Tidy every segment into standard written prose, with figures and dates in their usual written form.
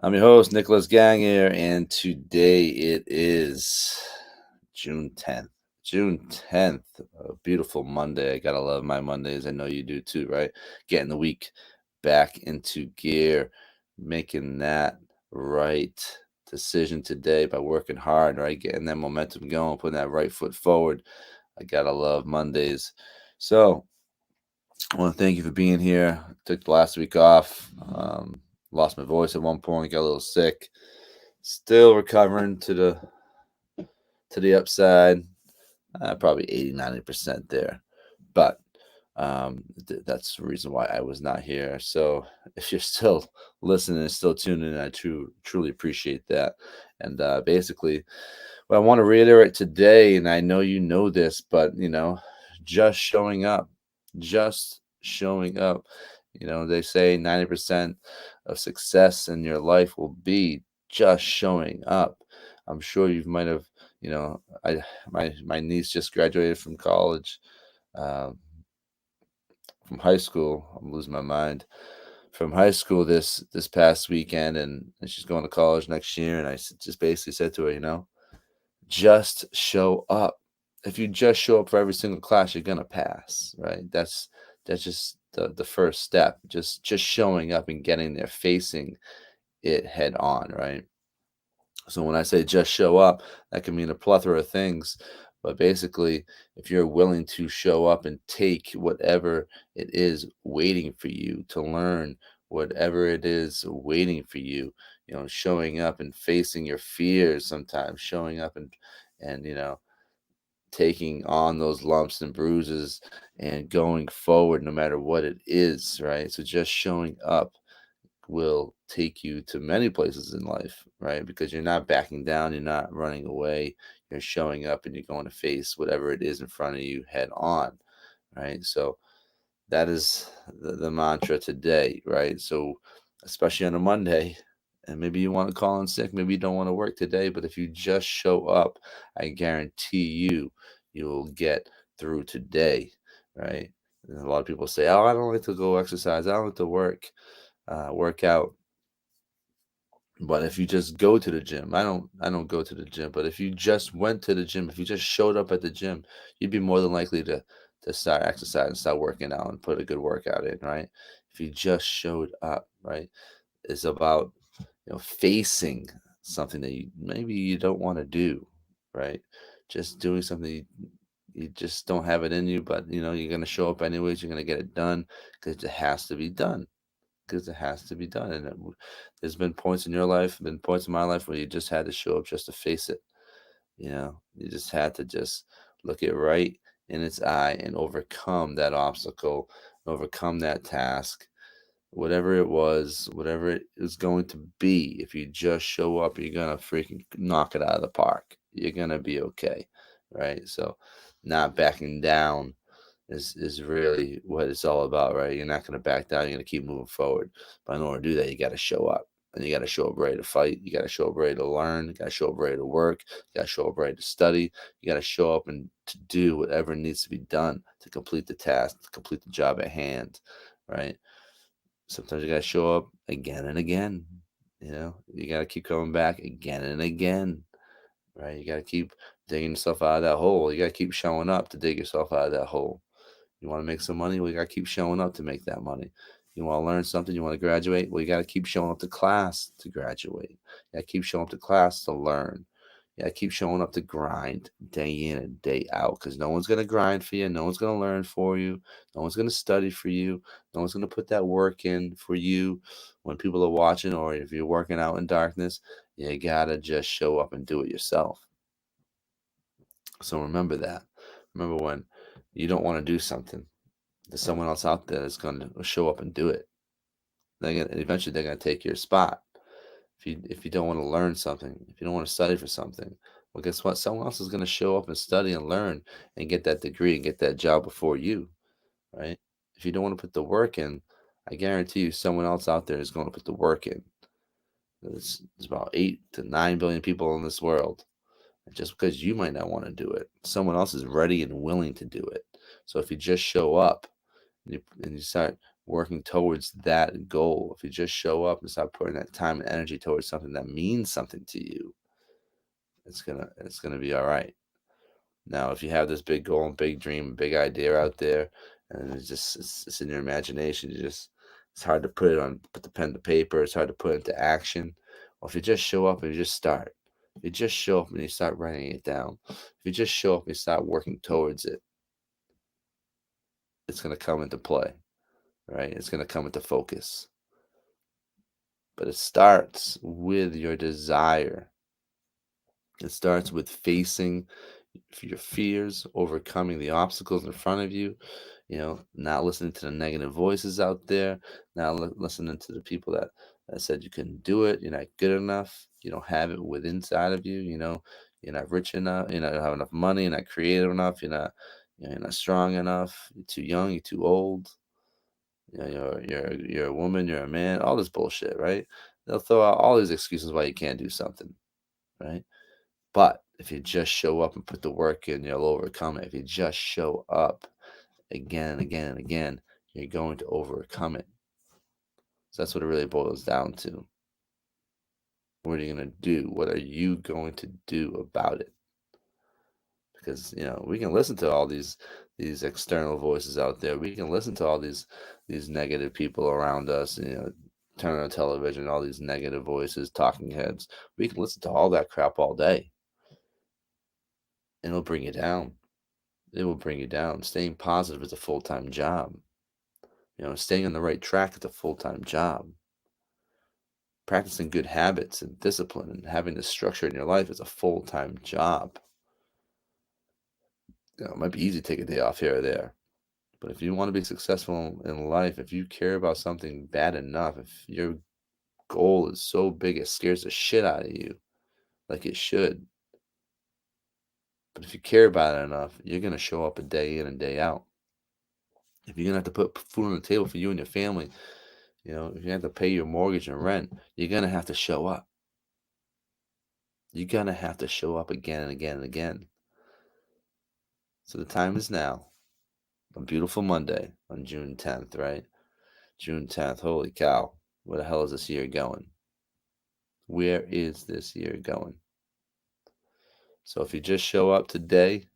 I'm your host, Nicholas Ganger, and today it is June 10th. June 10th, a beautiful Monday. I gotta love my Mondays. I know you do too, right? Getting the week back into gear, making that right decision today by working hard, right? Getting that momentum going, putting that right foot forward. I gotta love Mondays. So, I want to thank you for being here. Took the last week off. Lost my voice at one point. Got a little sick. Still recovering to the upside. Probably 80, 90% there. But that's the reason why I was not here. So if you're still listening and still tuning in, I truly appreciate that. And basically, what I want to reiterate today, and I know you know this, but just showing up, just showing up. They say 90% of success in your life will be just showing up. I'm sure you might have, my niece just graduated from college, um, from high school. I'm losing my mind. From high school this past weekend, and she's going to college next year. And just basically said to her, just show up. If you just show up for every single class, you're gonna pass, right? That's just the first step. Just showing up and getting there, facing it head on, right? So when I say just show up, that can mean a plethora of things. But basically, if you're willing to show up and take whatever it is waiting for you to learn, whatever it is waiting for you, showing up and facing your fears sometimes, showing up and taking on those lumps and bruises and going forward no matter what it is, right? So just showing up will take you to many places in life, right? Because you're not backing down, you're not running away, you're showing up and you're going to face whatever it is in front of you head on, right? So that is the mantra today, right? So, especially on a Monday, and maybe you want to call in sick, maybe you don't want to work today, but if you just show up, I guarantee you will get through today, right? And a lot of people say, "Oh, I don't like to go exercise. I don't like to work out." But if you just go to the gym, I don't go to the gym, but if you just went to the gym, if you just showed up at the gym, you'd be more than likely to start exercising, start working out and put a good workout in, right? If you just showed up, right? It's about facing something that maybe you don't want to do, right? Just doing something you just don't have it in you, but you're gonna show up anyways, you're gonna get it done because it has to be done because it has to be done. And there's been points in your life, been points in my life where you just had to show up just to face it. You just had to just look it right in its eye and overcome that obstacle, overcome that task, whatever it was, whatever it is going to be. If you just show up, you're gonna freaking knock it out of the park. You're gonna be okay, right? So, not backing down is really what it's all about, right? You're not going to back down. You're going to keep moving forward. But in order to do that, you got to show up. And you got to show up ready to fight. You got to show up ready to learn. You got to show up ready to work. You got to show up ready to study. You got to show up and to do whatever needs to be done to complete the task, to complete the job at hand, right? Sometimes you got to show up again and again. You got to keep coming back again and again, right? You got to keep digging yourself out of that hole. You got to keep showing up to dig yourself out of that hole. You want to make some money? Well, you got to keep showing up to make that money. You want to learn something? You want to graduate? Well, you got to keep showing up to class to graduate. You got to keep showing up to class to learn. You got to keep showing up to grind day in and day out because no one's going to grind for you. No one's going to learn for you. No one's going to study for you. No one's going to put that work in for you when people are watching or if you're working out in darkness. You got to just show up and do it yourself. So remember that. Remember when you don't want to do something, there's someone else out there that's going to show up and do it. Eventually they're going to take your spot. If you don't want to learn something, if you don't want to study for something, well, guess what? Someone else is going to show up and study and learn and get that degree and get that job before you, right? If you don't want to put the work in, I guarantee you someone else out there is going to put the work in. There's about 8 to 9 billion people in this world. And just because you might not want to do it, someone else is ready and willing to do it. So if you just show up and you start working towards that goal, if you just show up and start putting that time and energy towards something that means something to you, it's gonna be all right. Now, if you have this big goal and big dream, big idea out there, and it's in your imagination, it's hard to put the pen to paper. It's hard to put into action. Well, if you just show up and you just start, if you just show up and you start writing it down, if you just show up and you start working towards it, it's gonna come into play, right? It's gonna come into focus. But it starts with your desire. It starts with facing your fears, overcoming the obstacles in front of you, not listening to the negative voices out there, not listening to the people that said you couldn't do it, you're not good enough, you don't have it within inside of you, you're not rich enough, you don't have enough money, you're not creative enough, you're not strong enough, you're too young, you're too old, you're a woman, you're a man, all this bullshit, right? They'll throw out all these excuses why you can't do something, right? But if you just show up and put the work in, you'll overcome it. If you just show up again and again and again, you're going to overcome it. So that's what it really boils down to. What are you going to do? What are you going to do about it? Because we can listen to all these external voices out there. We can listen to all these negative people around us. Turn on television, all these negative voices, talking heads. We can listen to all that crap all day, and it'll bring you down. It will bring you down. Staying positive is a full-time job. Staying on the right track is a full-time job. Practicing good habits and discipline and having the structure in your life is a full-time job. It might be easy to take a day off here or there, but if you want to be successful in life, if you care about something bad enough, if your goal is so big it scares the shit out of you, like it should, but if you care about it enough, you're going to show up a day in and day out. If you're going to have to put food on the table for you and your family, if you have to pay your mortgage and rent, you're going to have to show up. You're going to have to show up again and again and again. So the time is now. A beautiful Monday on June 10th, right? June 10th. Holy cow. Where the hell is this year going? Where is this year going? So if you just show up today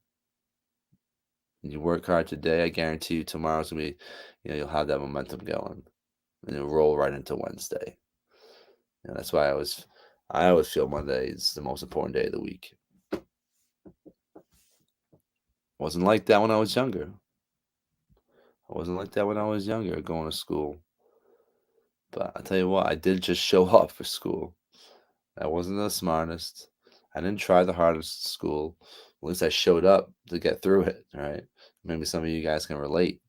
and you work hard today, I guarantee you tomorrow's going to be, you'll have that momentum going and you'll roll right into Wednesday. That's why I always feel Monday is the most important day of the week. Wasn't like that when I was younger. I wasn't like that when I was younger going to school. But I tell you what, I did just show up for school. I wasn't the smartest. I didn't try the hardest at school. At least I showed up to get through it, right? Maybe some of you guys can relate.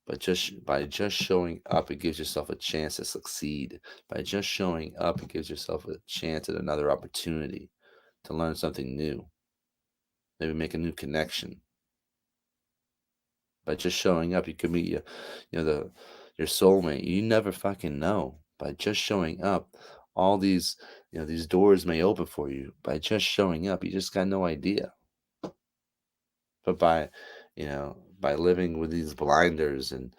But by just showing up, it gives yourself a chance to succeed. By just showing up, it gives yourself a chance at another opportunity to learn something new. Maybe make a new connection. By just showing up, you could meet your soulmate. You never fucking know. By just showing up, all these doors may open for you. By just showing up, you just got no idea. But by living with these blinders and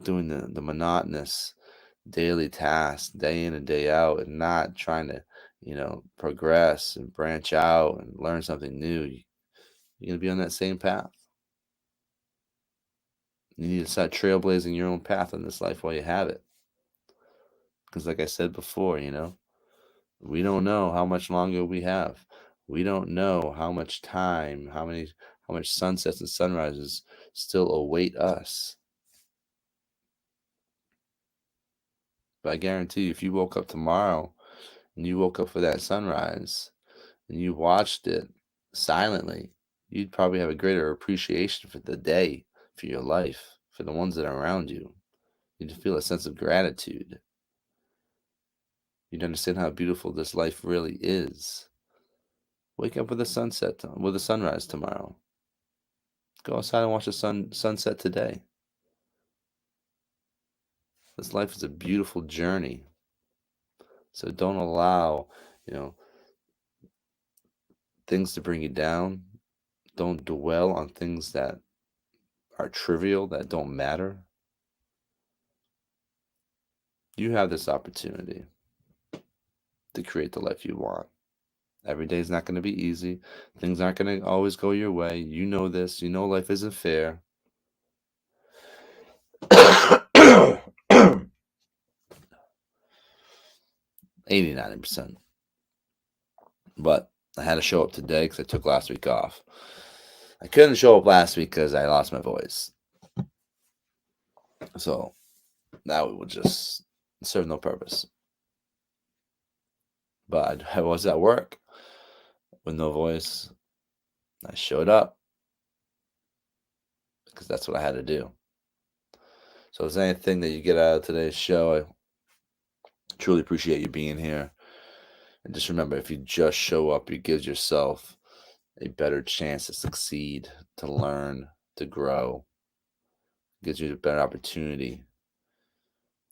doing the monotonous daily tasks day in and day out and not trying to progress and branch out and learn something new, you're going to be on that same path. You need to start trailblazing your own path in this life while you have it. Because, like I said before, we don't know how much longer we have. We don't know how much time, how much sunsets and sunrises still await us. But I guarantee you, if you woke up tomorrow and you woke up for that sunrise and you watched it silently, you'd probably have a greater appreciation for the day, for your life, for the ones that are around you. You'd feel a sense of gratitude. You'd understand how beautiful this life really is. Wake up with a with a sunrise tomorrow. Go outside and watch the sunset today. This life is a beautiful journey. So don't allow, you know, things to bring you down. Don't dwell on things that are trivial, that don't matter, you have this opportunity to create the life you want. Every day is not going to be easy. Things aren't going to always go your way. You know this. You know life isn't fair. 89%. But I had to show up today because I took last week off. I couldn't show up last week because I lost my voice. So that would just serve no purpose. But I was at work with no voice. I showed up because that's what I had to do. So if there's anything that you get out of today's show, I truly appreciate you being here. And just remember, if you just show up, you give yourself a better chance to succeed, to learn, to grow. It gives you a better opportunity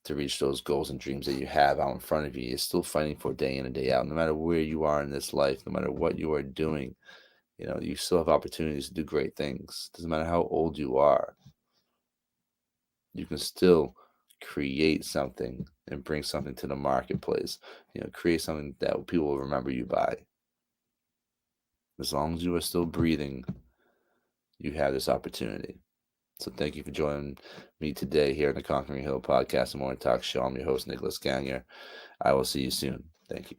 to reach those goals and dreams that you have out in front of you. You're still fighting for day in and day out. No matter where you are in this life, no matter what you are doing, you still have opportunities to do great things. Doesn't matter how old you are. You can still create something and bring something to the marketplace. Create something that people will remember you by. As long as you are still breathing, you have this opportunity. So thank you for joining me today here in the Conquering Hill Podcast and Morning Talk Show. I'm your host, Nicholas Ganger. I will see you soon. Thank you.